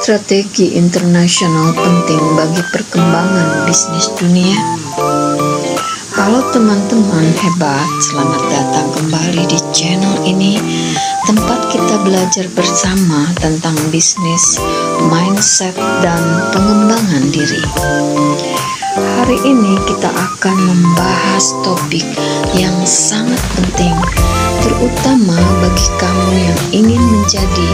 strategi internasional penting bagi perkembangan bisnis dunia? Halo teman-teman hebat, selamat datang kembali di channel ini, tempat kita belajar bersama tentang bisnis, mindset, dan pengembangan diri. Hari ini kita akan membahas topik yang sangat penting, terutama bagi kamu yang ingin menjadi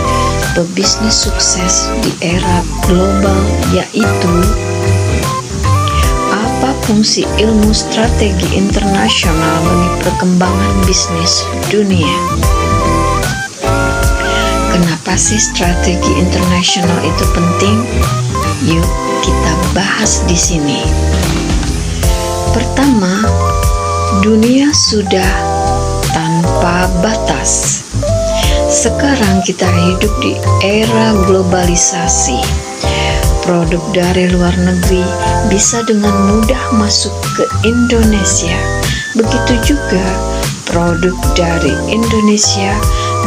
pebisnis sukses di era global, yaitu apa fungsi ilmu strategi internasional bagi perkembangan bisnis dunia. Kenapa sih strategi internasional itu penting? Yuk kita bahas di sini. Pertama, dunia sudah tanpa batas. Sekarang kita hidup di era globalisasi. Produk dari luar negeri bisa dengan mudah masuk ke Indonesia. Begitu juga produk dari Indonesia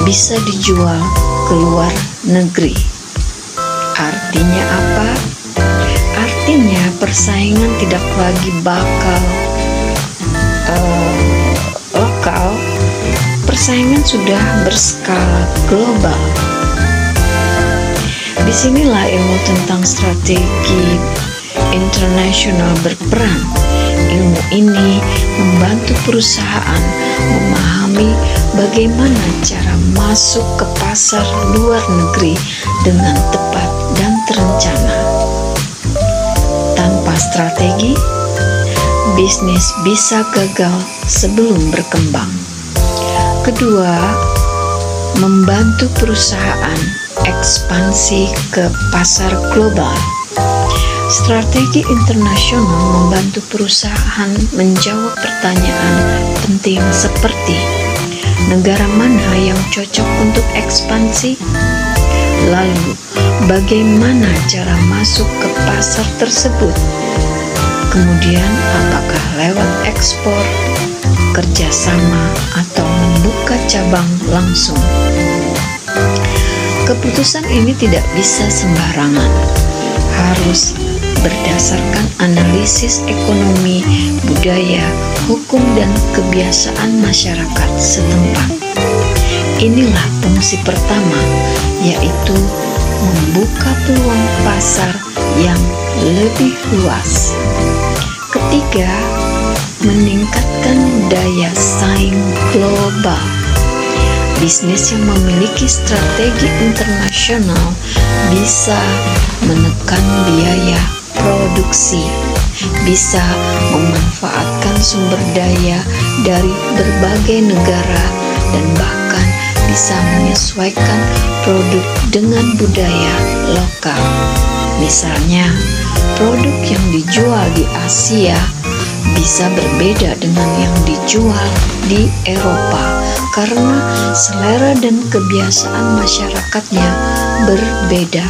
bisa dijual ke luar negeri. Artinya apa? Artinya persaingan tidak lagi bakal lokal. Persaingan sudah berskala global. Disinilah ilmu tentang strategi internasional berperan. Ilmu ini membantu perusahaan memahami bagaimana cara masuk ke pasar luar negeri dengan tepat dan terencana. Tanpa strategi, bisnis bisa gagal sebelum berkembang. Kedua, membantu perusahaan ekspansi ke pasar global. Strategi internasional membantu perusahaan menjawab pertanyaan penting seperti negara mana yang cocok untuk ekspansi? Lalu, bagaimana cara masuk ke pasar tersebut? Kemudian, apakah lewat ekspor, kerjasama, atau membuka cabang langsung? Keputusan ini tidak bisa sembarangan, harus berdasarkan analisis ekonomi, budaya, hukum, dan kebiasaan masyarakat setempat. Inilah fungsi pertama, yaitu membuka peluang pasar yang lebih luas. Ketiga, meningkatkan daya saing global. Bisnis yang memiliki strategi internasional bisa menekan biaya produksi, bisa memanfaatkan sumber daya dari berbagai negara, dan bahkan bisa menyesuaikan produk dengan budaya lokal. Misalnya, produk yang dijual di Asia bisa berbeda dengan yang dijual di Eropa karena selera dan kebiasaan masyarakatnya berbeda.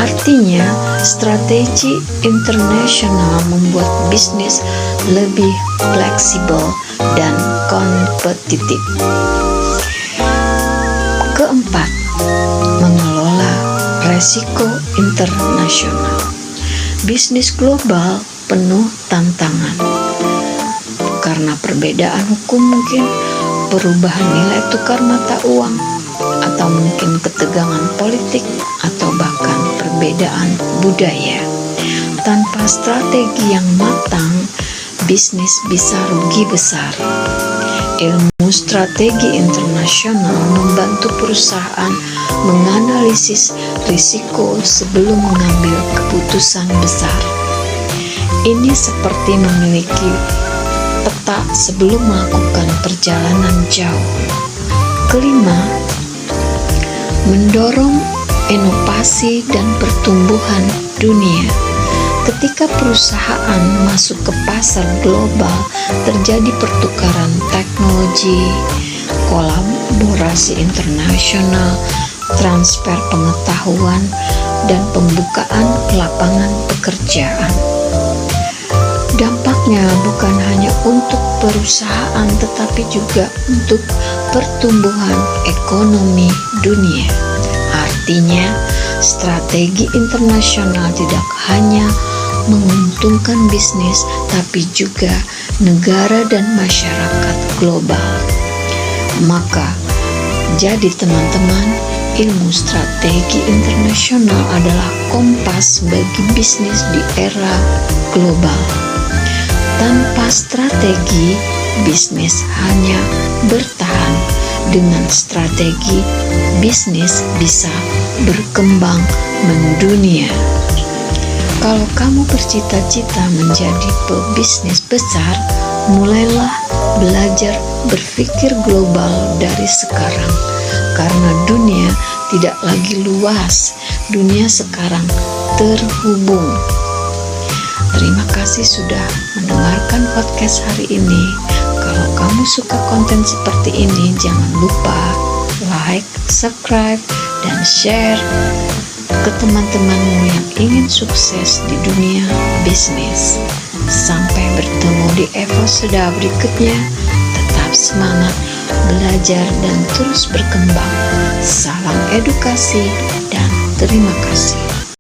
Artinya, strategi internasional membuat bisnis lebih fleksibel dan kompetitif. Keempat, mengelola resiko internasional. Bisnis global penuh tantangan karena perbedaan hukum, mungkin perubahan nilai tukar mata uang, atau mungkin ketegangan politik, atau bahkan perbedaan budaya. Tanpa strategi yang matang, bisnis bisa rugi besar. Ilmu strategi internasional membantu perusahaan menganalisis risiko sebelum mengambil keputusan besar. Ini seperti memiliki peta sebelum melakukan perjalanan jauh. Kelima, mendorong inovasi dan pertumbuhan dunia. Ketika perusahaan masuk ke pasar global, terjadi pertukaran teknologi, kolaborasi internasional, transfer pengetahuan, dan pembukaan lapangan pekerjaan. Dampaknya bukan hanya untuk perusahaan, tetapi juga untuk pertumbuhan ekonomi dunia. Artinya, Strategi internasional tidak hanya menguntungkan bisnis, tapi juga negara dan masyarakat global. Maka, jadi teman-teman, ilmu strategi internasional adalah kompas bagi bisnis di era global. Tanpa strategi, bisnis hanya bertahan. Dengan strategi, bisnis bisa berkembang mendunia. Kalau kamu bercita-cita menjadi pebisnis besar, mulailah belajar berpikir global dari sekarang. Karena dunia tidak lagi luas, dunia sekarang terhubung. Terima kasih sudah mendengarkan podcast hari ini. Kalau kamu suka konten seperti ini, jangan lupa like, subscribe, dan share ke teman-temanmu yang ingin sukses di dunia bisnis. Sampai bertemu di episode berikutnya. Tetap semangat, belajar, dan terus berkembang. Salam edukasi dan terima kasih.